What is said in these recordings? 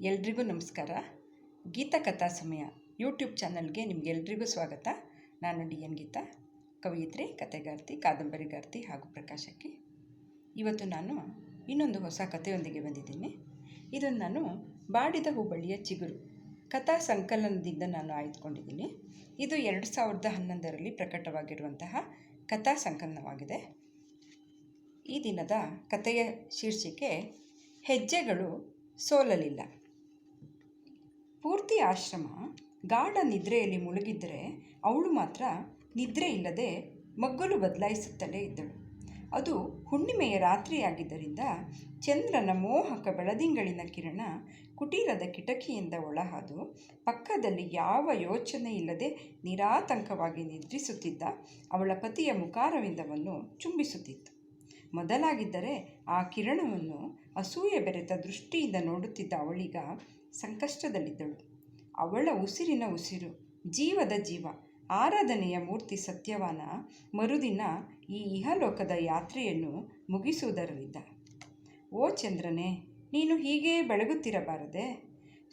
ಎಲ್ರಿಗೂ ನಮಸ್ಕಾರ. ಗೀತಾ ಕಥಾ ಸಮಯ ಯೂಟ್ಯೂಬ್ ಚಾನಲ್ಗೆ ನಿಮಗೆಲ್ರಿಗೂ ಸ್ವಾಗತ. ನಾನು DN ಗೀತಾ, ಕವಯಿತ್ರಿ, ಕಥೆಗಾರ್ತಿ, ಕಾದಂಬರಿಗಾರ್ತಿ ಹಾಗೂ ಪ್ರಕಾಶಕಿ. ಇವತ್ತು ನಾನು ಇನ್ನೊಂದು ಹೊಸ ಕಥೆಯೊಂದಿಗೆ ಬಂದಿದ್ದೀನಿ. ಇದನ್ನು ನಾನು ಬಾಡಿದ ಹುಬ್ಬಳ್ಳಿಯ ಚಿಗುರು ಕಥಾ ಸಂಕಲನದಿಂದ ನಾನು ಆಯ್ದುಕೊಂಡಿದ್ದೀನಿ. ಇದು 2011ರಲ್ಲಿ ಪ್ರಕಟವಾಗಿರುವಂತಹ ಕಥಾ ಸಂಕಲನವಾಗಿದೆ. ಈ ದಿನದ ಕಥೆಯ ಶೀರ್ಷಿಕೆ ಹೆಜ್ಜೆಗಳು ಸೋಲಲಿಲ್ಲ. ಪೂರ್ತಿ ಆಶ್ರಮ ಗಾಢ ನಿದ್ರೆಯಲ್ಲಿ ಮುಳುಗಿದ್ದರೆ ಅವಳು ಮಾತ್ರ ನಿದ್ರೆ ಇಲ್ಲದೆ ಮಗ್ಗುಲು ಬದಲಾಯಿಸುತ್ತಲೇ ಇದ್ದಳು. ಅದು ಹುಣ್ಣಿಮೆಯ ರಾತ್ರಿಯಾಗಿದ್ದರಿಂದ ಚಂದ್ರನ ಮೋಹಕ ಬೆಳದಿಂಗಳಿನ ಕಿರಣ ಕುಟೀರದ ಕಿಟಕಿಯಿಂದ ಒಳಹಾದು ಪಕ್ಕದಲ್ಲಿ ಯಾವ ಯೋಚನೆ ಇಲ್ಲದೆ ನಿರಾತಂಕವಾಗಿ ನಿದ್ರಿಸುತ್ತಿದ್ದ ಅವಳ ಪತಿಯ ಮುಖಾರವಿಂದವನ್ನು ಚುಂಬಿಸುತ್ತಿತ್ತು. ಮೊದಲಾಗಿದ್ದರೆ ಆ ಕಿರಣವನ್ನು ಅಸೂಯೆ ಬೆರೆತ ದೃಷ್ಟಿಯಿಂದ ನೋಡುತ್ತಿದ್ದ ಅವಳೀಗ ಸಂಕಷ್ಟದಲ್ಲಿದ್ದಳು. ಅವಳ ಉಸಿರಿನ ಉಸಿರು, ಜೀವದ ಜೀವ, ಆರಾಧನೆಯ ಮೂರ್ತಿ ಸತ್ಯವಾನ ಮರುದಿನ ಈ ಇಹಲೋಕದ ಯಾತ್ರೆಯನ್ನು ಮುಗಿಸುವುದರಲ್ಲಿದ್ದ. ಓ ಚಂದ್ರನೇ, ನೀನು ಹೀಗೇ ಬೆಳಗುತ್ತಿರಬಾರದೆ.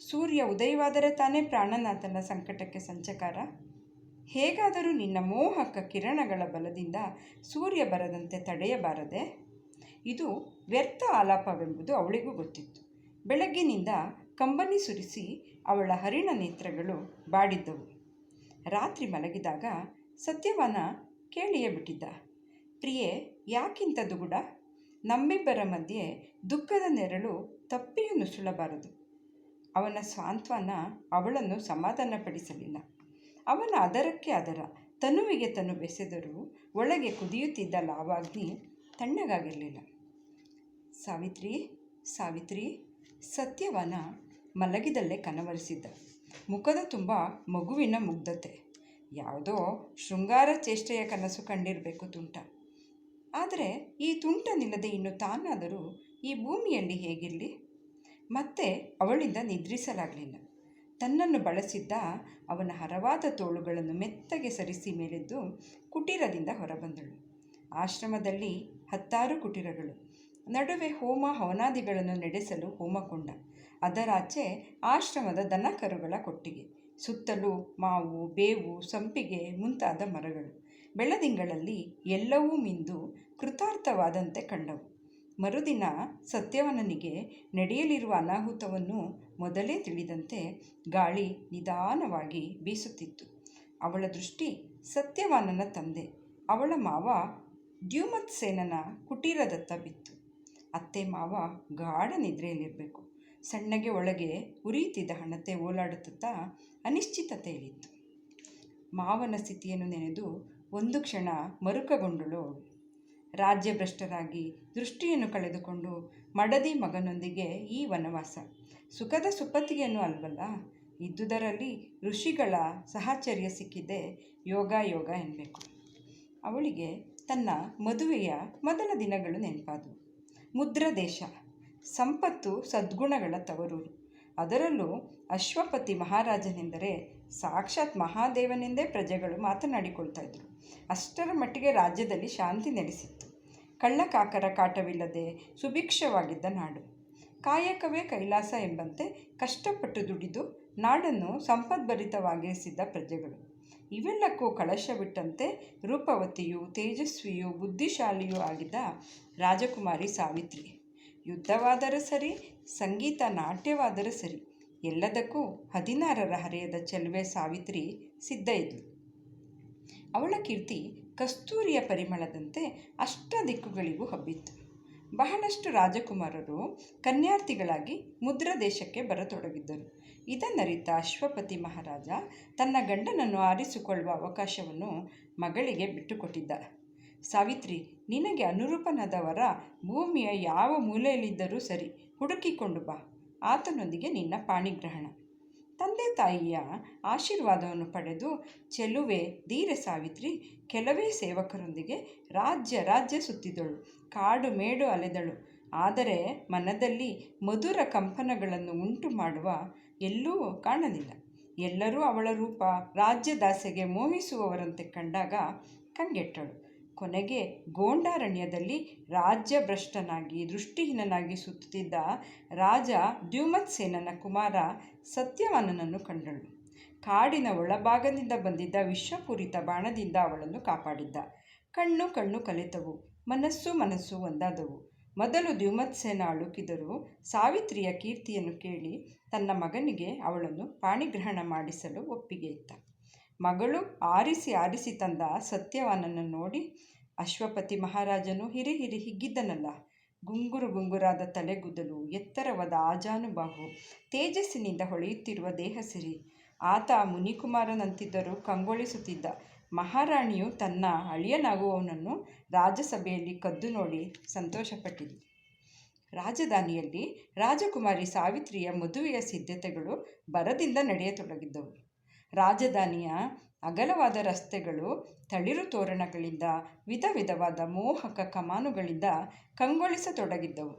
ಸೂರ್ಯ ಉದಯವಾದರೆ ತಾನೇ ಪ್ರಾಣನಾಥನ ಸಂಕಟಕ್ಕೆ ಸಂಚಕಾರ. ಹೇಗಾದರೂ ನಿನ್ನ ಮೋಹಕ ಕಿರಣಗಳ ಬಲದಿಂದ ಸೂರ್ಯ ಬರದಂತೆ ತಡೆಯಬಾರದೆ. ಇದು ವ್ಯರ್ಥ ಆಲಾಪವೆಂಬುದು ಅವಳಿಗೂ ಗೊತ್ತಿತ್ತು. ಬೆಳಗ್ಗಿನಿಂದ ಕಂಬನಿ ಸುರಿಸಿ ಅವಳ ಹರಿಣ ನೇತ್ರಗಳು ಬಾಡಿದ್ದವು. ರಾತ್ರಿ ಮಲಗಿದಾಗ ಸತ್ಯವಾನ ಕೇಳಿಯೇ ಬಿಟ್ಟಿದ್ದ. ಪ್ರಿಯೆ, ಯಾಕಿಂತ ದುಗುಡ? ನಮ್ಮಿಬ್ಬರ ಮಧ್ಯೆ ದುಃಖದ ನೆರಳು ತಪ್ಪಿಯೂ ನುಸುಳಬಾರದು. ಅವನ ಸಾಂತ್ವನ ಅವಳನ್ನು ಸಮಾಧಾನಪಡಿಸಲಿಲ್ಲ. ಅವನ ಅದರಕ್ಕೆ ಅದರ, ತನುವಿಗೆ ತನು ಬೆಸೆದರೂ ಒಳಗೆ ಕುದಿಯುತ್ತಿದ್ದ ಲಾವಾಗ್ನಿ ತಣ್ಣಗಾಗಿರಲಿಲ್ಲ. ಸಾವಿತ್ರಿ, ಸಾವಿತ್ರಿ, ಸತ್ಯವಾನ ಮಲಗಿದಲ್ಲೇ ಕನವರಿಸಿದ್ದ. ಮುಖದ ತುಂಬ ಮಗುವಿನ ಮುಗ್ಧತೆ. ಯಾವುದೋ ಶೃಂಗಾರ ಚೇಷ್ಟೆಯ ಕನಸು ಕಂಡಿರಬೇಕು ತುಂಟ. ಆದರೆ ಈ ತುಂಟನಿಲ್ಲದೆ ಇನ್ನು ತಾನಾದರೂ ಈ ಭೂಮಿಯಲ್ಲಿ ಹೇಗಿರಲಿ? ಮತ್ತೆ ಅವಳಿಂದ ನಿದ್ರಿಸಲಾಗಲಿಲ್ಲ. ತನ್ನನ್ನು ಬಳಸಿದ್ದ ಅವನ ಹರವಾದ ತೋಳುಗಳನ್ನು ಮೆತ್ತಗೆ ಸರಿಸಿ ಮೇಲೆದ್ದು ಕುಟೀರದಿಂದ ಹೊರಬಂದಳು. ಆಶ್ರಮದಲ್ಲಿ 10 ಕುಟೀರಗಳು. ನಡುವೆ ಹೋಮ ಹವನಾದಿಗಳನ್ನು ನಡೆಸಲು ಹೋಮಕೊಂಡ. ಅದರಾಚೆ ಆಶ್ರಮದ ದನಕರುಗಳ ಕೊಟ್ಟಿಗೆ. ಸುತ್ತಲೂ ಮಾವು, ಬೇವು, ಸಂಪಿಗೆ ಮುಂತಾದ ಮರಗಳು. ಬೆಳದಿಂಗಳಲ್ಲಿ ಎಲ್ಲವೂ ಮಿಂದು ಕೃತಾರ್ಥವಾದಂತೆ ಕಂಡವು. ಮರುದಿನ ಸತ್ಯವನನಿಗೆ ನಡೆಯಲಿರುವ ಅನಾಹುತವನ್ನು ಮೊದಲೇ ತಿಳಿದಂತೆ ಗಾಳಿ ನಿಧಾನವಾಗಿ ಬೀಸುತ್ತಿತ್ತು. ಅವಳ ದೃಷ್ಟಿ ಸತ್ಯವಾನನ ತಂದೆ, ಅವಳ ಮಾವ ದ್ಯುಮತ್ಸೇನನ ಕುಟೀರದತ್ತ ಬಿತ್ತು. ಅತ್ತೆ ಮಾವ ಗಾಢ ನಿದ್ರೆಯಲ್ಲಿರಬೇಕು. ಸಣ್ಣಗೆ ಒಳಗೆ ಉರಿಯುತ್ತಿದ್ದ ಹಣತೆ ಓಲಾಡುತ್ತಾ ಅನಿಶ್ಚಿತತೆಯಲ್ಲಿತ್ತು. ಮಾವನ ಸ್ಥಿತಿಯನ್ನು ನೆನೆದು ಒಂದು ಕ್ಷಣ ಮರುಕಗೊಂಡಳು ಅವಳು. ರಾಜ್ಯಭ್ರಷ್ಟರಾಗಿ ದೃಷ್ಟಿಯನ್ನು ಕಳೆದುಕೊಂಡು ಮಡದಿ ಮಗನೊಂದಿಗೆ ಈ ವನವಾಸ ಸುಖದ ಸುಪ್ಪತ್ತಿಗೆಯನ್ನು ಅಲ್ವಲ್ಲ. ಇದ್ದುದರಲ್ಲಿ ಋಷಿಗಳ ಸಹಚರ್ಯ ಸಿಕ್ಕಿದ್ದೇ ಯೋಗ ಎನ್ನಬೇಕು. ಅವಳಿಗೆ ತನ್ನ ಮದುವೆಯ ಮೊದಲ ದಿನಗಳು ನೆನಪಾದವು. ಮುದ್ರ ದೇಶ, ಸಂಪತ್ತು, ಸದ್ಗುಣಗಳ ತವರೂರು. ಅದರಲ್ಲೂ ಅಶ್ವಪತಿ ಮಹಾರಾಜನೆಂದರೆ ಸಾಕ್ಷಾತ್ ಮಹಾದೇವನೆಂದೇ ಪ್ರಜೆಗಳು ಮಾತನಾಡಿಕೊಳ್ತಾ ಇದ್ದರು. ಅಷ್ಟರ ಮಟ್ಟಿಗೆ ರಾಜ್ಯದಲ್ಲಿ ಶಾಂತಿ ನೆಲೆಸಿತ್ತು. ಕಳ್ಳಕಾಕರ ಕಾಟವಿಲ್ಲದೆ ಸುಭಿಕ್ಷವಾಗಿದ್ದ ನಾಡು. ಕಾಯಕವೇ ಕೈಲಾಸ ಎಂಬಂತೆ ಕಷ್ಟಪಟ್ಟು ದುಡಿದು ನಾಡನ್ನು ಸಂಪದ್ಭರಿತವಾಗಿರಿಸಿದ್ದ ಪ್ರಜೆಗಳು. ಇವೆಲ್ಲಕ್ಕೂ ಕಳಶ ಬಿಟ್ಟಂತೆ ರೂಪವತಿಯೂ ತೇಜಸ್ವಿಯೂ ಬುದ್ಧಿಶಾಲಿಯೂ ಆಗಿದ್ದ ರಾಜಕುಮಾರಿ ಸಾವಿತ್ರಿ. ಯುದ್ಧವಾದರೂ ಸರಿ, ಸಂಗೀತ ನಾಟ್ಯವಾದರೂ ಸರಿ, ಎಲ್ಲದಕ್ಕೂ 16ರ ಹರೆಯದ ಚೆಲುವೆ ಸಾವಿತ್ರಿ ಸಿದ್ಧ ಇದ್ಲು. ಅವಳ ಕೀರ್ತಿ ಕಸ್ತೂರಿಯ ಪರಿಮಳದಂತೆ ಅಷ್ಟ ದಿಕ್ಕುಗಳಿಗೂ ಹಬ್ಬಿತ್ತು. ಬಹಳಷ್ಟು ರಾಜಕುಮಾರರು ಕನ್ಯಾರ್ಥಿಗಳಾಗಿ ಮುದ್ರ ದೇಶಕ್ಕೆ ಬರತೊಡಗಿದ್ದರು. ಇದನ್ನರಿತ ಅಶ್ವಪತಿ ಮಹಾರಾಜ ತನ್ನ ಗಂಡನನ್ನು ಆರಿಸಿಕೊಳ್ಳುವ ಅವಕಾಶವನ್ನು ಮಗಳಿಗೆ ಬಿಟ್ಟುಕೊಟ್ಟಿದ್ದ. ಸಾವಿತ್ರಿ, ನಿನಗೆ ಅನುರೂಪನಾದ ವರ ಭೂಮಿಯ ಯಾವ ಮೂಲೆಯಲ್ಲಿದ್ದರೂ ಸರಿ, ಹುಡುಕಿಕೊಂಡು ಬಾ. ಆತನೊಂದಿಗೆ ನಿನ್ನ ಪಾಣಿಗ್ರಹಣ. ತಂದೆ ತಾಯಿಯ ಆಶೀರ್ವಾದವನ್ನು ಪಡೆದು ಚೆಲುವೆ ಧೀರೆ ಸಾವಿತ್ರಿ ಕೆಲವೇ ಸೇವಕರೊಂದಿಗೆ ರಾಜ್ಯ ಸುತ್ತಿದಳು. ಕಾಡು ಮೇಡು ಅಲೆದಳು. ಆದರೆ ಮನದಲ್ಲಿ ಮಧುರ ಕಂಪನಗಳನ್ನು ಉಂಟು ಮಾಡುವ ಎಲ್ಲೂ ಕಾಣಲಿಲ್ಲ. ಎಲ್ಲರೂ ಅವಳ ರೂಪ ರಾಜ್ಯದಾಸೆಗೆ ಮೋಹಿಸುವವರಂತೆ ಕಂಡಾಗ ಕಂಗೆಟ್ಟಳು. ಕೊನೆಗೆ ಗೋಂಡಾರಣ್ಯದಲ್ಲಿ ರಾಜ್ಯಭ್ರಷ್ಟನಾಗಿ ದೃಷ್ಟಿಹೀನನಾಗಿ ಸುತ್ತುತ್ತಿದ್ದ ರಾಜ ದ್ಯುಮತ್ಸೇನನ ಕುಮಾರ ಸತ್ಯವಾನನನ್ನು ಕಂಡಳು. ಕಾಡಿನ ಒಳಭಾಗದಿಂದ ಬಂದಿದ್ದ ವಿಷಪೂರಿತ ಬಾಣದಿಂದ ಅವಳನ್ನು ಕಾಪಾಡಿದ್ದ. ಕಣ್ಣು ಕಲೆತವು, ಮನಸ್ಸು ಒಂದಾದವು. ಮೊದಲು ದ್ಯುಮತ್ಸೇನ ಅಳುಕಿದರೂ ಸಾವಿತ್ರಿಯ ಕೀರ್ತಿಯನ್ನು ಕೇಳಿ ತನ್ನ ಮಗನಿಗೆ ಅವಳನ್ನು ಪಾಣಿಗ್ರಹಣ ಮಾಡಿಸಲು ಒಪ್ಪಿಗೆ ಇತ್ತ. ಮಗಳು ಆರಿಸಿ ತಂದ ಸತ್ಯವಾನನನ್ನು ನೋಡಿ ಅಶ್ವಪತಿ ಮಹಾರಾಜನು ಹಿರಿ ಹಿಗ್ಗಿದ್ದನಲ್ಲ. ಗುಂಗುರಾದ ತಲೆಗುದಲು, ಎತ್ತರವಾದ ಆಜಾನುಬಾಹು, ತೇಜಸ್ಸಿನಿಂದ ಹೊಳೆಯುತ್ತಿರುವ ದೇಹ ಸಿರಿ. ಆತ ಮುನಿಕುಮಾರನಂತಿದ್ದರೂ ಕಂಗೊಳಿಸುತ್ತಿದ್ದ. ಮಹಾರಾಣಿಯು ತನ್ನ ಅಳಿಯನಾಗುವವನನ್ನು ರಾಜಸಭೆಯಲ್ಲಿ ಕದ್ದು ನೋಡಿ ಸಂತೋಷಪಟ್ಟಿದ್ದು. ರಾಜಧಾನಿಯಲ್ಲಿ ರಾಜಕುಮಾರಿ ಸಾವಿತ್ರಿಯ ಮದುವೆಯ ಸಿದ್ಧತೆಗಳು ಭರದಿಂದ ನಡೆಯತೊಡಗಿದ್ದವು. ರಾಜಧಾನಿಯ ಅಗಲವಾದ ರಸ್ತೆಗಳು ತಳಿರು ತೋರಣಗಳಿಂದ, ವಿಧವಾದ ಮೋಹಕ ಕಮಾನುಗಳಿಂದ ಕಂಗೊಳಿಸತೊಡಗಿದ್ದವು.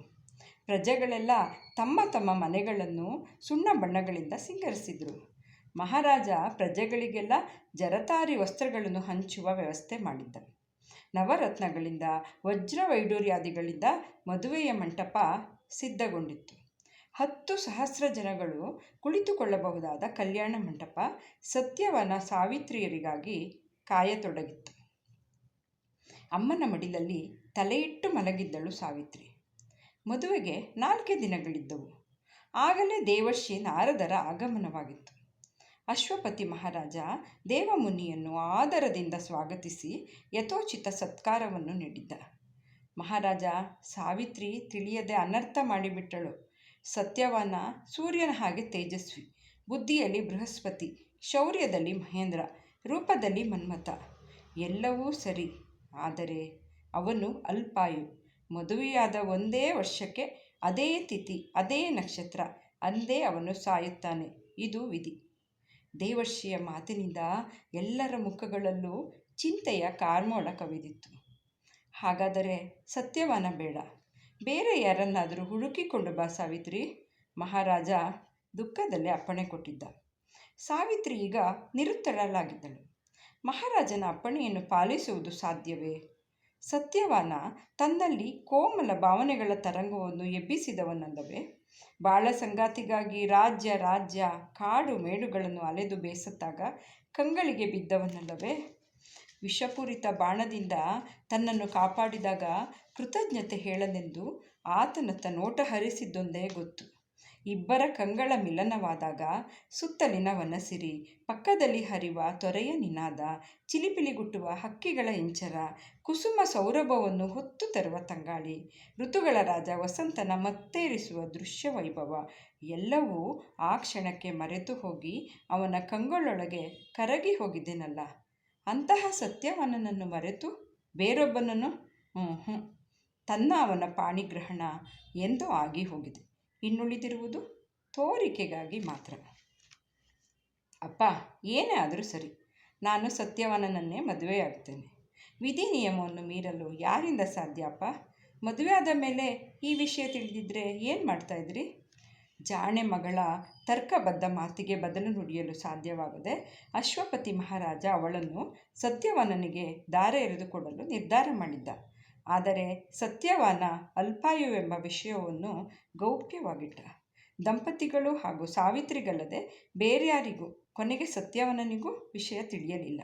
ಪ್ರಜೆಗಳೆಲ್ಲ ತಮ್ಮ ಮನೆಗಳನ್ನು ಸುಣ್ಣ ಬಣ್ಣಗಳಿಂದ ಸಿಂಗರಿಸಿದರು. ಮಹಾರಾಜ ಪ್ರಜೆಗಳಿಗೆಲ್ಲ ಜರತಾರಿ ವಸ್ತ್ರಗಳನ್ನು ಹಂಚುವ ವ್ಯವಸ್ಥೆ ಮಾಡಿದ್ದ. ನವರತ್ನಗಳಿಂದ, ವಜ್ರವೈಡೂರ್ಯಾದಿಗಳಿಂದ ಮದುವೆಯ ಮಂಟಪ ಸಿದ್ಧಗೊಂಡಿತ್ತು. 10,000 ಜನಗಳು ಕುಳಿತುಕೊಳ್ಳಬಹುದಾದ ಕಲ್ಯಾಣ ಮಂಟಪ ಸತ್ಯವಾನ ಸಾವಿತ್ರಿಯರಿಗಾಗಿ ಕಾಯತೊಡಗಿತ್ತು. ಅಮ್ಮನ ಮಡಿಲಲ್ಲಿ ತಲೆಯಿಟ್ಟು ಮಲಗಿದ್ದಳು ಸಾವಿತ್ರಿ. ಮದುವೆಗೆ 4 ದಿನಗಳಿದ್ದವು. ಆಗಲೇ ದೇವರ್ಷಿ ನಾರದರ ಆಗಮನವಾಗಿತ್ತು. ಅಶ್ವಪತಿ ಮಹಾರಾಜ ದೇವಮುನಿಯನ್ನು ಆದರದಿಂದ ಸ್ವಾಗತಿಸಿ ಯಥೋಚಿತ ಸತ್ಕಾರವನ್ನು ನೀಡಿದ್ದ. ಮಹಾರಾಜ, ಸಾವಿತ್ರಿ ತಿಳಿಯದೆ ಅನರ್ಥ ಮಾಡಿಬಿಟ್ಟಳು. ಸತ್ಯವಾನ ಸೂರ್ಯನ ಹಾಗೆ ತೇಜಸ್ವಿ, ಬುದ್ಧಿಯಲ್ಲಿ ಬೃಹಸ್ಪತಿ, ಶೌರ್ಯದಲ್ಲಿ ಮಹೇಂದ್ರ, ರೂಪದಲ್ಲಿ ಮನ್ಮಥ. ಎಲ್ಲವೂ ಸರಿ, ಆದರೆ ಅವನು ಅಲ್ಪಾಯು. ಮದುವೆಯಾದ 1 ವರ್ಷಕ್ಕೆ ಅದೇ ತಿಥಿ, ಅದೇ ನಕ್ಷತ್ರ, ಅಂದೇ ಅವನು ಸಾಯುತ್ತಾನೆ. ಇದು ವಿಧಿ. ದೇವರ್ಷಿಯ ಮಾತಿನಿಂದ ಎಲ್ಲರ ಮುಖಗಳಲ್ಲೂ ಚಿಂತೆಯ ಕಾರ್ಮೋಡ ಕವಿದಿತ್ತು. ಹಾಗಾದರೆ ಸತ್ಯವಾನ ಬೇಡ, ಬೇರೆ ಯಾರನ್ನಾದರೂ ಹುಡುಕಿಕೊಂಡು ಬಾ ಸಾವಿತ್ರಿ. ಮಹಾರಾಜ ದುಃಖದಲ್ಲೇ ಅಪ್ಪಣೆ ಕೊಟ್ಟಿದ್ದ. ಸಾವಿತ್ರಿ ಈಗ ನಿರುತ್ತರಳಾಗಿದ್ದಳು. ಮಹಾರಾಜನ ಅಪ್ಪಣೆಯನ್ನು ಪಾಲಿಸುವುದು ಸಾಧ್ಯವೇ? ಸತ್ಯವಾನ ತನ್ನಲ್ಲಿ ಕೋಮಲ ಭಾವನೆಗಳ ತರಂಗವನ್ನು ಎಬ್ಬಿಸಿದವನಲ್ಲವೇ? ಬಾಳ ಸಂಗಾತಿಗಾಗಿ ರಾಜ್ಯ ಕಾಡು ಮೇಡುಗಳನ್ನು ಅಲೆದು ಬೇಸತ್ತಾಗ ಕಂಗಳಿಗೆ ಬಿದ್ದವನಲ್ಲವೇ? ವಿಷಪೂರಿತ ಬಾಣದಿಂದ ತನ್ನನ್ನು ಕಾಪಾಡಿದಾಗ ಕೃತಜ್ಞತೆ ಹೇಳಲೆಂದು ಆತನತ್ತ ನೋಟ ಹರಿಸಿದ್ದೊಂದೇ ಗೊತ್ತು. ಇಬ್ಬರ ಕಂಗಳ ಮಿಲನವಾದಾಗ ಸುತ್ತಲಿನ ವನಸಿರಿ, ಪಕ್ಕದಲ್ಲಿ ಹರಿವ ತೊರೆಯ ನಿನಾದ, ಚಿಲಿಪಿಲಿಗುಟ್ಟುವ ಹಕ್ಕಿಗಳ ಇಂಚರ, ಕುಸುಮ ಸೌರಭವನ್ನು ಹೊತ್ತು ತರುವ ತಂಗಾಳಿ, ಋತುಗಳ ರಾಜ ವಸಂತನ ಮತ್ತೇರಿಸುವ ದೃಶ್ಯ ವೈಭವ ಎಲ್ಲವೂ ಆ ಕ್ಷಣಕ್ಕೆ ಮರೆತು ಹೋಗಿ ಅವನ ಕಂಗಳೊಳಗೆ ಕರಗಿ ಹೋಗಿದ್ದೇನಲ್ಲ. ಅಂತಹ ಸತ್ಯವಾನನನ್ನು ಮರೆತು ಬೇರೊಬ್ಬನನ್ನು ತನ್ನ ಅವನ ಪಾಣಿಗ್ರಹಣ ಎಂದೋ ಆಗಿ ಹೋಗಿದೆ. ಇನ್ನುಳಿದಿರುವುದು ತೋರಿಕೆಗಾಗಿ ಮಾತ್ರ. ಅಪ್ಪ, ಏನೇ ಆದರೂ ಸರಿ, ನಾನು ಸತ್ಯವಾನನನ್ನೇ ಮದುವೆಯಾಗ್ತೇನೆ. ವಿಧಿ ನಿಯಮವನ್ನು ಮೀರಲು ಯಾರಿಂದ ಸಾಧ್ಯ ಅಪ್ಪ? ಮದುವೆ ಆದ ಮೇಲೆ ಈ ವಿಷಯ ತಿಳಿದಿದ್ರೆ ಏನು ಮಾಡ್ತಾಯಿದ್ರಿ? ಜಾಣೆ ಮಗಳ ತರ್ಕಬದ್ಧ ಮಾತಿಗೆ ಬದಲು ನುಡಿಯಲು ಸಾಧ್ಯವಾಗದೆ ಅಶ್ವಪತಿ ಮಹಾರಾಜ ಅವಳನ್ನು ಸತ್ಯವಾನನಿಗೆ ದಾರೆ ಎರೆದುಕೊಡಲು ನಿರ್ಧಾರ ಮಾಡಿದ್ದ. ಆದರೆ ಸತ್ಯವಾನ ಅಲ್ಪಾಯುವೆಂಬ ವಿಷಯವನ್ನು ಗೌಪ್ಯವಾಗಿಟ್ಟ. ದಂಪತಿಗಳು ಹಾಗೂ ಸಾವಿತ್ರಿಗಲ್ಲದೆ ಬೇರ್ಯಾರಿಗೂ, ಕೊನೆಗೆ ಸತ್ಯವಾನನಿಗೂ ವಿಷಯ ತಿಳಿಯಲಿಲ್ಲ.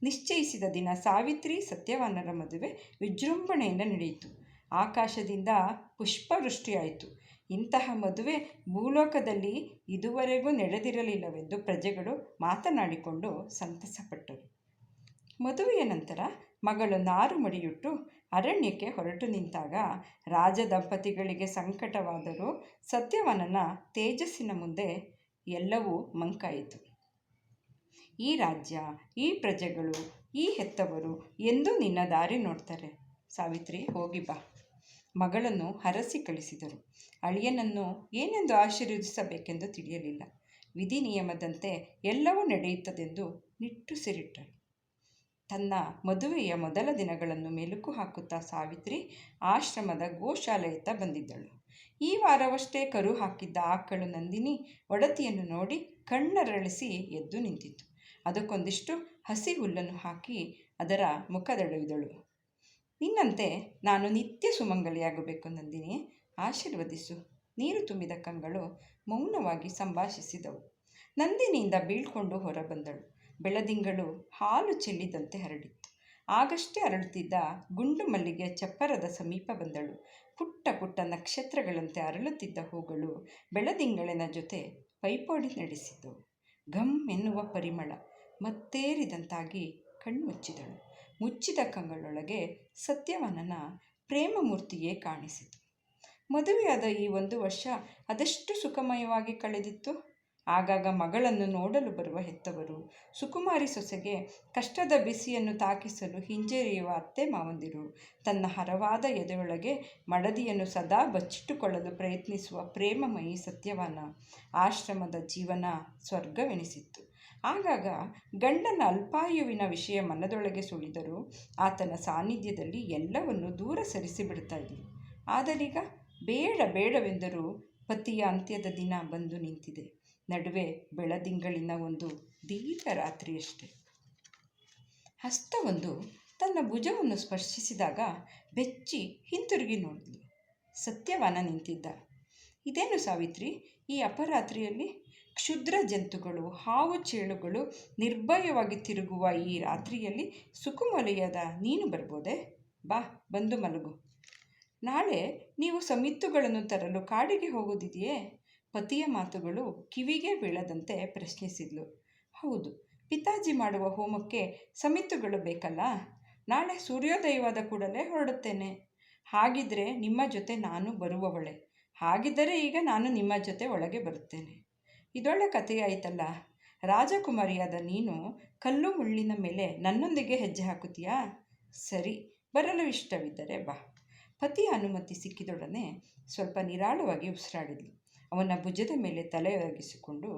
ನಿಶ್ಚಯಿಸಿದ ದಿನ ಸಾವಿತ್ರಿ ಸತ್ಯವಾನರ ಮದುವೆ ವಿಜೃಂಭಣೆಯಿಂದ ನಡೆಯಿತು. ಆಕಾಶದಿಂದ ಪುಷ್ಪವೃಷ್ಟಿಯಾಯಿತು. ಇಂತಹ ಮದುವೆ ಭೂಲೋಕದಲ್ಲಿ ಇದುವರೆಗೂ ನಡೆದಿರಲಿಲ್ಲವೆಂದು ಪ್ರಜೆಗಳು ಮಾತನಾಡಿಕೊಂಡು ಸಂತಸಪಟ್ಟರು. ಮದುವೆಯ ನಂತರ ಮಗಳು ನಾರು ಮಡಿಯುಟ್ಟು ಅರಣ್ಯಕ್ಕೆ ಹೊರಟು ನಿಂತಾಗ ರಾಜದಂಪತಿಗಳಿಗೆ ಸಂಕಟವಾದರೂ ಸತ್ಯವಾನನ ತೇಜಸ್ಸಿನ ಮುಂದೆ ಎಲ್ಲವೂ ಮಂಕಾಯಿತು. ಈ ರಾಜ್ಯ, ಈ ಪ್ರಜೆಗಳು, ಈ ಹೆತ್ತವರು ಎಂದೂ ನಿನ್ನ ದಾರಿ ನೋಡ್ತಾರೆ. ಸಾವಿತ್ರಿ, ಹೋಗಿ ಬಾ. ಮಗಳನ್ನು ಹರಸಿ ಕಳಿಸಿದರು. ಅಳಿಯನನ್ನು ಏನೆಂದು ಆಶೀರ್ವದಿಸಬೇಕೆಂದು ತಿಳಿಯಲಿಲ್ಲ. ವಿಧಿ ನಿಯಮದಂತೆ ಎಲ್ಲವೂ ನಡೆಯುತ್ತದೆಂದು ನಿಟ್ಟುಸಿರಿಟ್ಟರು. ತನ್ನ ಮದುವೆಯ ಮೊದಲ ದಿನಗಳನ್ನು ಮೆಲುಕು ಹಾಕುತ್ತಾ ಸಾವಿತ್ರಿ ಆಶ್ರಮದ ಗೋಶಾಲೆಯತ್ತ ಬಂದಿದ್ದಳು. ಈ ವಾರವಷ್ಟೇ ಕರು ಹಾಕಿದ್ದ ಆಕಳು ನಂದಿನಿ ಒಡತಿಯನ್ನು ನೋಡಿ ಕಣ್ಣರಳಿಸಿ ಎದ್ದು ನಿಂತಿತ್ತು. ಅದಕ್ಕೊಂದಿಷ್ಟು ಹಸಿ ಹುಲ್ಲನ್ನು ಹಾಕಿ ಅದರ ಮುಖದೊಡೆದಳು. ನಿನ್ನಂತೆ ನಾನು ನಿತ್ಯ ಸುಮಂಗಲಿಯಾಗಬೇಕು ನಂದಿನಿ, ಆಶೀರ್ವದಿಸು. ನೀರು ತುಂಬಿದ ಕಂಗಳು ಮೌನವಾಗಿ ಸಂಭಾಷಿಸಿದವು. ನಂದಿನಿಯಿಂದ ಬೀಳ್ಕೊಂಡು ಹೊರಬಂದಳು. ಬೆಳದಿಂಗಳು ಹಾಲು ಚೆಲ್ಲಿದಂತೆ ಹರಡಿತ್ತು. ಆಗಷ್ಟೇ ಅರಳುತ್ತಿದ್ದ ಗುಂಡು ಮಲ್ಲಿಗೆ ಚಪ್ಪರದ ಸಮೀಪ ಬಂದಳು. ಪುಟ್ಟ ಪುಟ್ಟ ನಕ್ಷತ್ರಗಳಂತೆ ಅರಳುತ್ತಿದ್ದ ಹೂಗಳು ಬೆಳದಿಂಗಳಿನ ಜೊತೆ ಪೈಪೋಟಿ ನಡೆಸಿದ್ದವು. ಘಮ್ ಎನ್ನುವ ಪರಿಮಳ ಮತ್ತೇರಿದಂತಾಗಿ ಕಣ್ಮುಚ್ಚಿದಳು. ಮುಚ್ಚಿದ ಕಂಗಳೊಳಗೆ ಸತ್ಯವಾನನ ಪ್ರೇಮಮೂರ್ತಿಯೇ ಕಾಣಿಸಿತು. ಮದುವೆಯಾದ ಈ 1 ವರ್ಷ ಅದೆಷ್ಟು ಸುಖಮಯವಾಗಿ ಕಳೆದಿತ್ತು. ಆಗಾಗ ಮಗಳನ್ನು ನೋಡಲು ಬರುವ ಹೆತ್ತವರು, ಸುಕುಮಾರಿ ಸೊಸೆಗೆ ಕಷ್ಟದ ಬಿಸಿಯನ್ನು ತಾಕಿಸಲು ಹಿಂಜರಿಯುವ ಅತ್ತೆ ಮಾವಂದಿರು, ತನ್ನ ಹರವಾದ ಎದೆಯೊಳಗೆ ಮಡದಿಯನ್ನು ಸದಾ ಬಚ್ಚಿಟ್ಟುಕೊಳ್ಳಲು ಪ್ರಯತ್ನಿಸುವ ಪ್ರೇಮಮಯಿ ಸತ್ಯವಾನ. ಆಶ್ರಮದ ಜೀವನ ಸ್ವರ್ಗವೆನಿಸಿತ್ತು. ಆಗಾಗ ಗಂಡನ ಅಲ್ಪಾಯುವಿನ ವಿಷಯ ಮನದೊಳಗೆ ಸುಳಿದರೂ ಆತನ ಸಾನ್ನಿಧ್ಯದಲ್ಲಿ ಎಲ್ಲವನ್ನು ದೂರ ಸರಿಸಿಬಿಡ್ತಾ ಇದ್ದರು. ಆದರೀಗ ಬೇಡವೆಂದರೂ ಪತಿಯ ಅಂತ್ಯದ ದಿನ ಬಂದು ನಿಂತಿದೆ. ನಡುವೆ ಬೆಳದಿಂಗಳಿನ ಒಂದು ದೀರ್ಘ ರಾತ್ರಿಯಷ್ಟೆ. ಹಸ್ತವೊಂದು ತನ್ನ ಭುಜವನ್ನು ಸ್ಪರ್ಶಿಸಿದಾಗ ಬೆಚ್ಚಿ ಹಿಂತಿರುಗಿ ನೋಡಿದ್ಲು. ಸತ್ಯವಾನ ನಿಂತಿದ್ದ. ಇದೇನು ಸಾವಿತ್ರಿ, ಈ ಅಪರಾತ್ರಿಯಲ್ಲಿ? ಕ್ಷುದ್ರ ಜಂತುಗಳು, ಹಾವು ಚೇಳುಗಳು ನಿರ್ಭಯವಾಗಿ ತಿರುಗುವ ಈ ರಾತ್ರಿಯಲ್ಲಿ ಸುಕುಮಲೆಯಾದ ನೀನು ಬರ್ಬೋದೆ? ಬಾ, ಬಂದು ಮಲಗು. ನಾಳೆ ನೀವು ಸಮಿತ್ತುಗಳನ್ನು ತರಲು ಕಾಡಿಗೆ ಹೋಗೋದಿದೆಯೇ? ಪತಿಯ ಮಾತುಗಳು ಕಿವಿಗೆ ಬೀಳದಂತೆ ಪ್ರಶ್ನಿಸಿದ್ಲು. ಹೌದು, ಪಿತಾಜಿ ಮಾಡುವ ಹೋಮಕ್ಕೆ ಸಮಿತ್ತುಗಳು ಬೇಕಲ್ಲ. ನಾಳೆ ಸೂರ್ಯೋದಯವಾದ ಕೂಡಲೇ ಹೊರಡುತ್ತೇನೆ. ಹಾಗಿದ್ರೆ ನಿಮ್ಮ ಜೊತೆ ನಾನು ಬರುವವಳೆ. ಹಾಗಿದ್ದರೆ ಈಗ ನಾನು ನಿಮ್ಮ ಜೊತೆ ಒಳಗೆ ಬರುತ್ತೇನೆ. ಇದೊಳ್ಳೆ ಕಥೆಯಾಯಿತಲ್ಲ. ರಾಜಕುಮಾರಿಯಾದ ನೀನು ಕಲ್ಲು ಮುಳ್ಳಿನ ಮೇಲೆ ನನ್ನೊಂದಿಗೆ ಹೆಜ್ಜೆ ಹಾಕುತ್ತೀಯಾ? ಸರಿ, ಬರಲು ಇಷ್ಟವಿದ್ದರೆ ಬಾ. ಪತಿಯ ಅನುಮತಿ ಸಿಕ್ಕಿದೊಡನೆ ಸ್ವಲ್ಪ ನಿರಾಳವಾಗಿ ಉಸಿರಾಡಿದ್ಲು. ಅವನ ಭುಜದ ಮೇಲೆ ತಲೆಯೊರಗಿಸಿಕೊಂಡು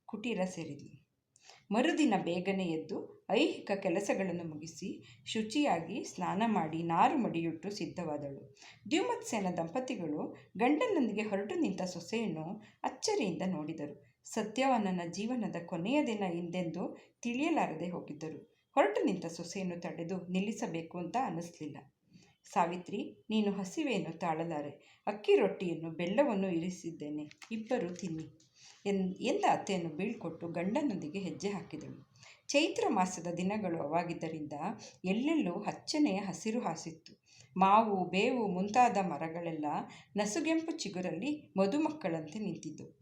ಕುಟೀರ ಸೇರಿದ್ಲು. ಮರುದಿನ ಬೇಗನೆ ಎದ್ದು ಐಹಿಕ ಕೆಲಸಗಳನ್ನು ಮುಗಿಸಿ ಶುಚಿಯಾಗಿ ಸ್ನಾನ ಮಾಡಿ ನಾರು ಮಡಿಯುಟ್ಟು ಸಿದ್ಧವಾದಳು. ದ್ಯುಮತ್ಸೇನ ದಂಪತಿಗಳು ಗಂಡನೊಂದಿಗೆ ಹೊರಟು ನಿಂತ ಸೊಸೆಯನ್ನು ಅಚ್ಚರಿಯಿಂದ ನೋಡಿದರು. ಸತ್ಯವಾನನ ಜೀವನದ ಕೊನೆಯ ದಿನ ಎಂದೆಂದು ತಿಳಿಯಲಾರದೆ ಹೋಗಿದ್ದರು. ಹೊರಟು ನಿಂತ ಸೊಸೆಯನ್ನು ತಡೆದು ನಿಲ್ಲಿಸಬೇಕು ಅಂತ ಅನ್ನಿಸ್ಲಿಲ್ಲ. ಸಾವಿತ್ರಿ, ನೀನು ಹಸಿವೆಯನ್ನು ತಾಳಲಾರೆ. ಅಕ್ಕಿ ರೊಟ್ಟಿಯನ್ನು ಬೆಲ್ಲವನ್ನು ಇರಿಸಿದ್ದೇನೆ, ಇಬ್ಬರು ತಿನ್ನಿ ಎಂದ ಅತ್ತೆಯನ್ನು ಬೀಳ್ಕೊಟ್ಟು ಗಂಡನೊಂದಿಗೆ ಹೆಜ್ಜೆ ಹಾಕಿದಳು. ಚೈತ್ರ ಮಾಸದ ದಿನಗಳು ಅವಾಗಿದ್ದರಿಂದ ಎಲ್ಲೆಲ್ಲೂ ಹಚ್ಚನೆಯ ಹಸಿರು ಹಾಸಿತ್ತು. ಮಾವು, ಬೇವು ಮುಂತಾದ ಮರಗಳೆಲ್ಲ ನಸುಗೆಂಪು ಚಿಗುರಲ್ಲಿ ಮದುಮಕ್ಕಳಂತೆ ನಿಂತಿದ್ದವು.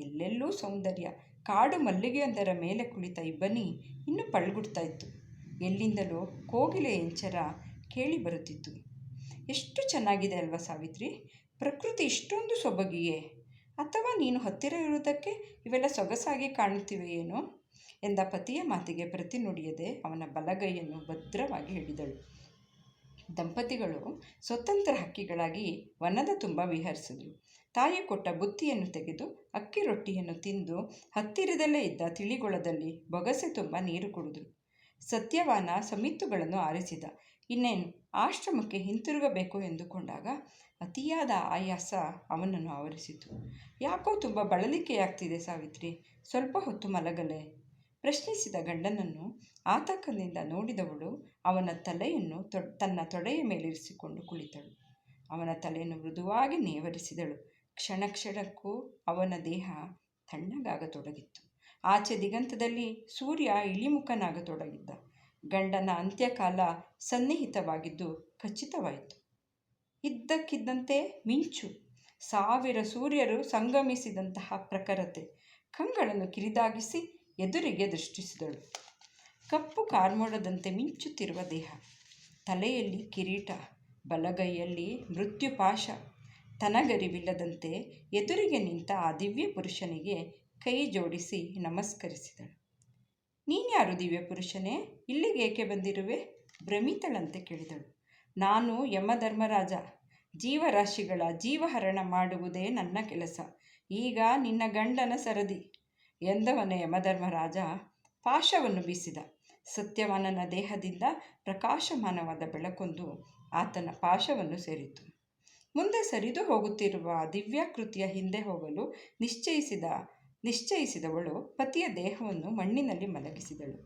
ಎಲ್ಲೆಲ್ಲೂ ಸೌಂದರ್ಯ. ಕಾಡು ಮಲ್ಲಿಗೆಯೊಂದರ ಮೇಲೆ ಕುಳಿತ ಇಬ್ಬನಿ ಇನ್ನೂ ಪಳ್ಗುಡ್ತಾ ಇತ್ತು. ಎಲ್ಲಿಂದಲೋ ಕೋಗಿಲೆ ಎಂಚರ ಕೇಳಿ ಬರುತ್ತಿತ್ತು. ಎಷ್ಟು ಚೆನ್ನಾಗಿದೆ ಅಲ್ವಾ ಸಾವಿತ್ರಿ? ಪ್ರಕೃತಿ ಇಷ್ಟೊಂದು ಸೊಬಗಿಯೇ? ಅಥವಾ ನೀನು ಹತ್ತಿರ ಇರುವುದಕ್ಕೆ ಇವೆಲ್ಲ ಸೊಗಸಾಗಿ ಕಾಣುತ್ತಿವೆಯೇನೋ ಎಂದ ಪತಿಯ ಮಾತಿಗೆ ಪ್ರತಿ ನುಡಿಯದೆ ಅವನ ಬಲಗೈಯನ್ನು ಭದ್ರವಾಗಿ ಹಿಡಿದಳು. ದಂಪತಿಗಳು ಸ್ವತಂತ್ರ ಹಕ್ಕಿಗಳಾಗಿ ವನದ ತುಂಬ ವಿಹರಿಸಿದರು. ತಾಯಿ ಕೊಟ್ಟ ಬುತ್ತಿಯನ್ನು ತೆಗೆದು ಅಕ್ಕಿ ರೊಟ್ಟಿಯನ್ನು ತಿಂದು ಹತ್ತಿರದಲ್ಲೇ ಇದ್ದ ತಿಳಿಗೊಳದಲ್ಲಿ ಬೊಗಸೆ ತುಂಬ ನೀರು ಕುಡಿದ್ರು. ಸತ್ಯವಾನ ಸಮಿತ್ತುಗಳನ್ನು ಆರಿಸಿದ. ಇನ್ನೇನು ಆಶ್ರಮಕ್ಕೆ ಹಿಂತಿರುಗಬೇಕು ಎಂದುಕೊಂಡಾಗ ಅತಿಯಾದ ಆಯಾಸ ಅವನನ್ನು ಆವರಿಸಿತು. ಯಾಕೋ ತುಂಬ ಬಳಲಿಕೆಯಾಗ್ತಿದೆ ಸಾವಿತ್ರಿ, ಸ್ವಲ್ಪ ಹೊತ್ತು ಮಲಗಲೇ? ಪ್ರಶ್ನಿಸಿದ ಗಂಡನನ್ನು ಆತಂಕದಿಂದ ನೋಡಿದವಳು ಅವನ ತಲೆಯನ್ನು ತನ್ನ ತೊಡೆಯ ಮೇಲಿರಿಸಿಕೊಂಡು ಕುಳಿತಳು. ಅವನ ತಲೆಯನ್ನು ಮೃದುವಾಗಿ ನೇವರಿಸಿದಳು. ಕ್ಷಣ ಕ್ಷಣಕ್ಕೂ ಅವನ ದೇಹ ತಣ್ಣಗಾಗತೊಡಗಿತ್ತು. ಆಚೆ ದಿಗಂತದಲ್ಲಿ ಸೂರ್ಯ ಇಳಿಮುಖನಾಗತೊಡಗಿದ್ದ. ಗಂಡನ ಅಂತ್ಯಕಾಲ ಸನ್ನಿಹಿತವಾಗಿದ್ದು ಖಚಿತವಾಯಿತು. ಇದ್ದಕ್ಕಿದ್ದಂತೆ ಮಿಂಚು, 1000 ಸೂರ್ಯರು ಸಂಗಮಿಸಿದಂತಹ ಪ್ರಖರತೆ ಕಂಗಳನ್ನು ಕಿರಿದಾಗಿಸಿ ಎದುರಿಗೆ ದೃಷ್ಟಿಸಿದಳು. ಕಪ್ಪು ಕಾರ್ಮೋಡದಂತೆ ಮಿಂಚುತ್ತಿರುವ ದೇಹ, ತಲೆಯಲ್ಲಿ ಕಿರೀಟ, ಬಲಗೈಯಲ್ಲಿ ಮೃತ್ಯುಪಾಶ. ತನಗರಿವಿಲ್ಲದಂತೆ ಎದುರಿಗೆ ನಿಂತ ಆ ದಿವ್ಯ ಪುರುಷನಿಗೆ ಕೈ ಜೋಡಿಸಿ ನಮಸ್ಕರಿಸಿದಳು. ನೀನ್ಯಾರು ದಿವ್ಯ ಪುರುಷನೇ? ಇಲ್ಲಿಗೆ ಏಕೆ ಬಂದಿರುವೆ? ಭ್ರಮಿತಳಂತೆ ಕೇಳಿದಳು. ನಾನು ಯಮಧರ್ಮರಾಜ. ಜೀವರಾಶಿಗಳ ಜೀವಹರಣ ಮಾಡುವುದೇ ನನ್ನ ಕೆಲಸ. ಈಗ ನಿನ್ನ ಗಂಡನ ಸರದಿ ಎಂದವನ ಯಮಧರ್ಮರಾಜ ಪಾಶವನ್ನು ಬೀಸಿದ. ಸತ್ಯವಾನನ ದೇಹದಿಂದ ಪ್ರಕಾಶಮಾನವಾದ ಬೆಳಕೊಂದು ಆತನ ಪಾಶವನ್ನು ಸೇರಿತು. ಮುಂದೆ ಸರಿದು ಹೋಗುತ್ತಿರುವ ದಿವ್ಯಾಕೃತಿಯ ಹಿಂದೆ ಹೋಗಲು ನಿಶ್ಚಯಿಸಿದವಳು ಪತಿಯ ದೇಹವನ್ನು ಮಣ್ಣಿನಲ್ಲಿ ಮಲಗಿಸಿದಳು.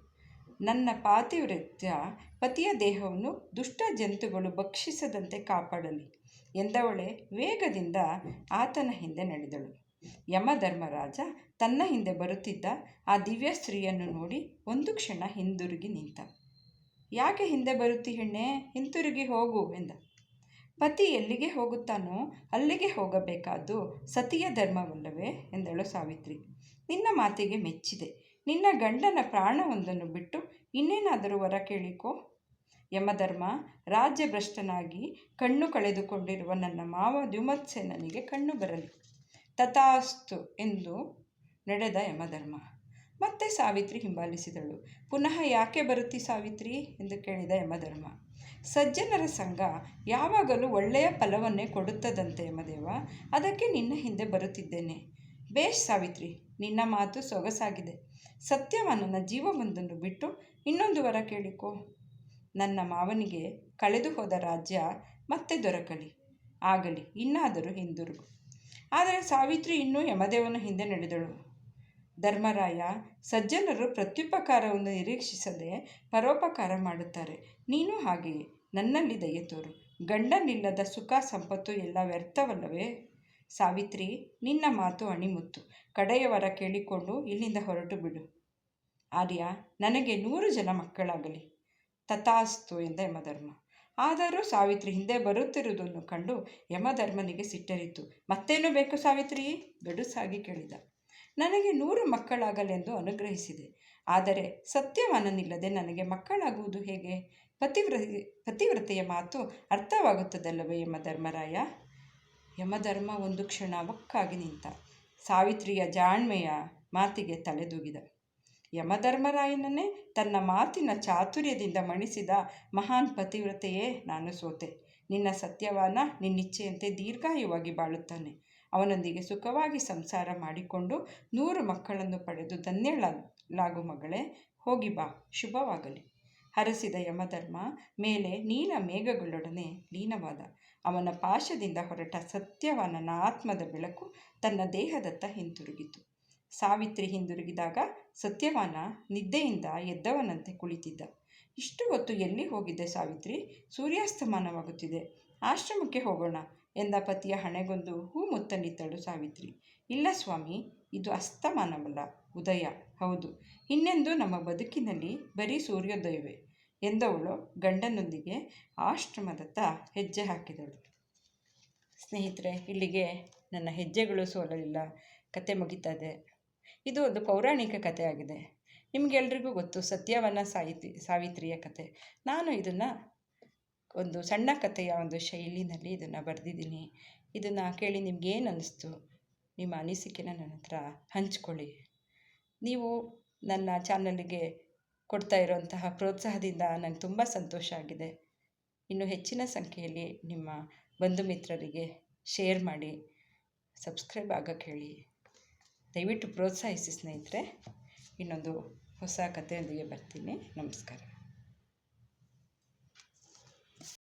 ನನ್ನ ಪಾತಿವ್ರತ್ಯ ಪತಿಯ ದೇಹವನ್ನು ದುಷ್ಟ ಜಂತುಗಳು ಭಕ್ಷಿಸದಂತೆ ಕಾಪಾಡಲಿ ಎಂದವಳೆ ವೇಗದಿಂದ ಆತನ ಹಿಂದೆ ನಡೆದಳು. ಯಮಧರ್ಮರಾಜ ತನ್ನ ಹಿಂದೆ ಬರುತ್ತಿದ್ದ ಆ ದಿವ್ಯ ಸ್ತ್ರೀಯನ್ನು ನೋಡಿ ಒಂದು ಕ್ಷಣ ಹಿಂದಿರುಗಿ ನಿಂತ. ಯಾಕೆ ಹಿಂದೆ ಬರುತ್ತಿ ಹೆಣ್ಣೆ, ಹಿಂತಿರುಗಿ ಹೋಗು ಎಂದ. ಪತಿ ಎಲ್ಲಿಗೆ ಹೋಗುತ್ತಾನೋ ಅಲ್ಲಿಗೆ ಹೋಗಬೇಕಾದ್ದು ಸತಿಯ ಧರ್ಮವಲ್ಲವೇ ಎಂದಳು ಸಾವಿತ್ರಿ. ನಿನ್ನ ಮಾತಿಗೆ ಮೆಚ್ಚಿದೆ. ನಿನ್ನ ಗಂಡನ ಪ್ರಾಣವೊಂದನ್ನು ಬಿಟ್ಟು ಇನ್ನೇನಾದರೂ ವರ ಕೇಳಿಕೋ. ಯಮಧರ್ಮ ರಾಜ್ಯಭ್ರಷ್ಟನಾಗಿ ಕಣ್ಣು ಕಳೆದುಕೊಂಡಿರುವ ನನ್ನ ಮಾವ ದ್ಯುಮತ್ಸೇನನಿಗೆ ಕಣ್ಣು ಬರಲಿ. ತಥಾಸ್ತು ಎಂದು ನಡೆದ ಯಮಧರ್ಮ. ಮತ್ತೆ ಸಾವಿತ್ರಿ ಹಿಂಬಾಲಿಸಿದಳು. ಪುನಃ ಯಾಕೆ ಬರುತ್ತಿ ಸಾವಿತ್ರಿ ಎಂದು ಕೇಳಿದ ಯಮಧರ್ಮ. ಸಜ್ಜನರ ಸಂಘ ಯಾವಾಗಲೂ ಒಳ್ಳೆಯ ಫಲವನ್ನೇ ಕೊಡುತ್ತದಂತೆ ಯಮದೇವ, ಅದಕ್ಕೆ ನಿನ್ನ ಹಿಂದೆ ಬರುತ್ತಿದ್ದೇನೆ. ಬೇಷ್ ಸಾವಿತ್ರಿ, ನಿನ್ನ ಮಾತು ಸೊಗಸಾಗಿದೆ. ಸತ್ಯವಾನನ ಜೀವವೊಂದನ್ನು ಬಿಟ್ಟು ಇನ್ನೊಂದು ವರ ಕೇಳಿಕೋ. ನನ್ನ ಮಾವನಿಗೆ ಕಳೆದು ಹೋದ ರಾಜ್ಯ ಮತ್ತೆ ದೊರಕಲಿ. ಆಗಲಿ, ಇನ್ನಾದರೂ ಹಿಂದಿರುಗು. ಆದರೆ ಸಾವಿತ್ರಿ ಇನ್ನೂ ಯಮದೇವನ ಹಿಂದೆ ನಡೆದಳು. ಧರ್ಮರಾಯ, ಸಜ್ಜನರು ಪ್ರತ್ಯುಪಕಾರವನ್ನು ನಿರೀಕ್ಷಿಸದೆ ಪರೋಪಕಾರ ಮಾಡುತ್ತಾರೆ. ನೀನು ಹಾಗೆಯೇ ನನ್ನಲ್ಲಿ ದಯೆ ತೋರು. ಗಂಡನಿಲ್ಲದ ಸುಖ ಸಂಪತ್ತು ಎಲ್ಲ ವ್ಯರ್ಥವಲ್ಲವೇ? ಸಾವಿತ್ರಿ, ನಿನ್ನ ಮಾತು ಅಣಿಮುತ್ತು. ಕಡೆಯವರ ಕೇಳಿಕೊಂಡು ಇಲ್ಲಿಂದ ಹೊರಟು ಬಿಡು. ಆರ್ಯ, ನನಗೆ 100 ಜನ ಮಕ್ಕಳಾಗಲಿ. ತಥಾಸ್ತು ಎಂದ ಯಮಧರ್ಮ. ಆದರೂ ಸಾವಿತ್ರಿ ಹಿಂದೆ ಬರುತ್ತಿರುವುದನ್ನು ಕಂಡು ಯಮಧರ್ಮನಿಗೆ ಸಿಟ್ಟರಿತು. ಮತ್ತೇನು ಬೇಕು ಸಾವಿತ್ರಿ? ಗಡುಸಾಗಿ ಕೇಳಿದ. ನನಗೆ 100 ಮಕ್ಕಳಾಗಲೆಂದು ಅನುಗ್ರಹಿಸಿದೆ. ಆದರೆ ಸತ್ಯವಾನನಿಲ್ಲದೆ ನನಗೆ ಮಕ್ಕಳಾಗುವುದು ಹೇಗೆ? ಪತಿವ್ರತೆಯ ಮಾತು ಅರ್ಥವಾಗುತ್ತದಲ್ಲವೇ ಯಮಧರ್ಮರಾಯ? ಯಮಧರ್ಮ ಒಂದು ಕ್ಷಣ ಒಕ್ಕಾಗಿ ನಿಂತ. ಸಾವಿತ್ರಿಯ ಜಾಣ್ಮೆಯ ಮಾತಿಗೆ ತಲೆದೂಗಿದ. ಯಮಧರ್ಮರಾಯನನ್ನೇ ತನ್ನ ಮಾತಿನ ಚಾತುರ್ಯದಿಂದ ಮಣಿಸಿದ ಮಹಾನ್ ಪತಿವ್ರತೆಯೇ ನಾನು ಸೋತೆ. ನಿನ್ನ ಸತ್ಯವಾನ ನಿನ್ನಿಚ್ಛೆಯಂತೆ ದೀರ್ಘಾಯುವಾಗಿ ಬಾಳುತ್ತಾನೆ. ಅವನೊಂದಿಗೆ ಸುಖವಾಗಿ ಸಂಸಾರ ಮಾಡಿಕೊಂಡು 100 ಮಕ್ಕಳನ್ನು ಪಡೆದು ಧನ್ಯಳಾಗು ಮಗಳೇ. ಹೋಗಿ ಬಾ, ಶುಭವಾಗಲಿ. ಹರಸಿದ ಯಮಧರ್ಮ ಮೇಲೆ ನೀಲ ಮೇಘಗಳೊಡನೆ ಲೀನವಾದ. ಅವನ ಪಾಶದಿಂದ ಹೊರಟ ಸತ್ಯವಾನನ ಆತ್ಮದ ಬೆಳಕು ತನ್ನ ದೇಹದತ್ತ ಹಿಂತಿರುಗಿತು. ಸಾವಿತ್ರಿ ಹಿಂದಿರುಗಿದಾಗ ಸತ್ಯವಾನ ನಿದ್ದೆಯಿಂದ ಎದ್ದವನಂತೆ ಕುಳಿತಿದ್ದ. ಇಷ್ಟು ಹೊತ್ತು ಎಲ್ಲಿ ಹೋಗಿದ್ದೆ ಸಾವಿತ್ರಿ? ಸೂರ್ಯಾಸ್ತಮಾನವಾಗುತ್ತಿದೆ, ಆಶ್ರಮಕ್ಕೆ ಹೋಗೋಣ ಎಂದ ಪತಿಯ ಹಣೆಗೊಂದು ಹೂ ಮುತ್ತನ್ನಿತ್ತಳು ಸಾವಿತ್ರಿ. ಇಲ್ಲ ಸ್ವಾಮಿ, ಇದು ಅಸ್ತಮಾನವಲ್ಲ, ಉದಯ. ಹೌದು, ಇನ್ನೆಂದು ನಮ್ಮ ಬದುಕಿನಲ್ಲಿ ಬರೀ ಸೂರ್ಯೋದಯವೇ ಎಂದವಳು ಗಂಡನೊಂದಿಗೆ ಆಶ್ರಮದತ್ತ ಹೆಜ್ಜೆ ಹಾಕಿದಳು. ಸ್ನೇಹಿತರೆ, ಇಲ್ಲಿಗೆ ನನ್ನ ಹೆಜ್ಜೆಗಳು ಸೋಲಲಿಲ್ಲ ಕತೆ ಮುಗಿತದೆ. ಇದು ಒಂದು ಪೌರಾಣಿಕ ಕಥೆಯಾಗಿದೆ. ನಿಮಗೆಲ್ರಿಗೂ ಗೊತ್ತು ಸತ್ಯವನ ಸಾವಿತ್ರಿಯ ಕತೆ. ನಾನು ಇದನ್ನು ಒಂದು ಸಣ್ಣ ಕಥೆಯ ಒಂದು ಶೈಲಿನಲ್ಲಿ ಇದನ್ನು ಬರೆದಿದ್ದೀನಿ. ಇದನ್ನು ಕೇಳಿ ನಿಮಗೇನು ಅನ್ನಿಸ್ತು? ನಿಮ್ಮ ಅನಿಸಿಕೆನ ನನ್ನ ಹತ್ರ ಹಂಚ್ಕೊಳ್ಳಿ. ನೀವು ನನ್ನ ಚಾನಲ್ಗೆ ಕೊಡ್ತಾ ಇರೋಂತಹ ಪ್ರೋತ್ಸಾಹದಿಂದ ನನಗೆ ತುಂಬ ಸಂತೋಷ ಆಗಿದೆ. ಇನ್ನು ಹೆಚ್ಚಿನ ಸಂಖ್ಯೆಯಲ್ಲಿ ನಿಮ್ಮ ಬಂಧು ಮಿತ್ರರಿಗೆ ಶೇರ್ ಮಾಡಿ, ಸಬ್ಸ್ಕ್ರೈಬ್ ಆಗೋಕ್ಕೆ ಹೇಳಿ. ದಯವಿಟ್ಟು ಪ್ರೋತ್ಸಾಹಿಸಿ ಸ್ನೇಹಿತರೆ. ಇನ್ನೊಂದು ಹೊಸ ಕಥೆಯೊಂದಿಗೆ ಬರ್ತೀನಿ. ನಮಸ್ಕಾರ.